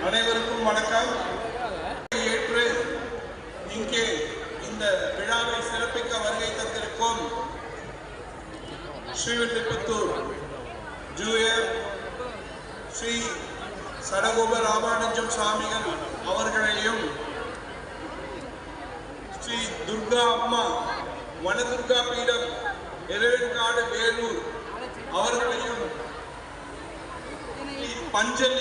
அனைவருக்கும் வணக்கம். ஏற்று இங்கே இந்த விழாவை சிறப்பிக்க வருகை தந்திருக்கும் ஸ்ரீவில்லிபுத்தூர் ஜூயர் ஸ்ரீ சடகோப ராமானுஜம் சுவாமிகள் அவர்களையும் ஸ்ரீ துர்கா அம்மா வனதுர்கா பீடம் எருவெண்காடு வேலூர் அவர்களையும் பஞ்சலி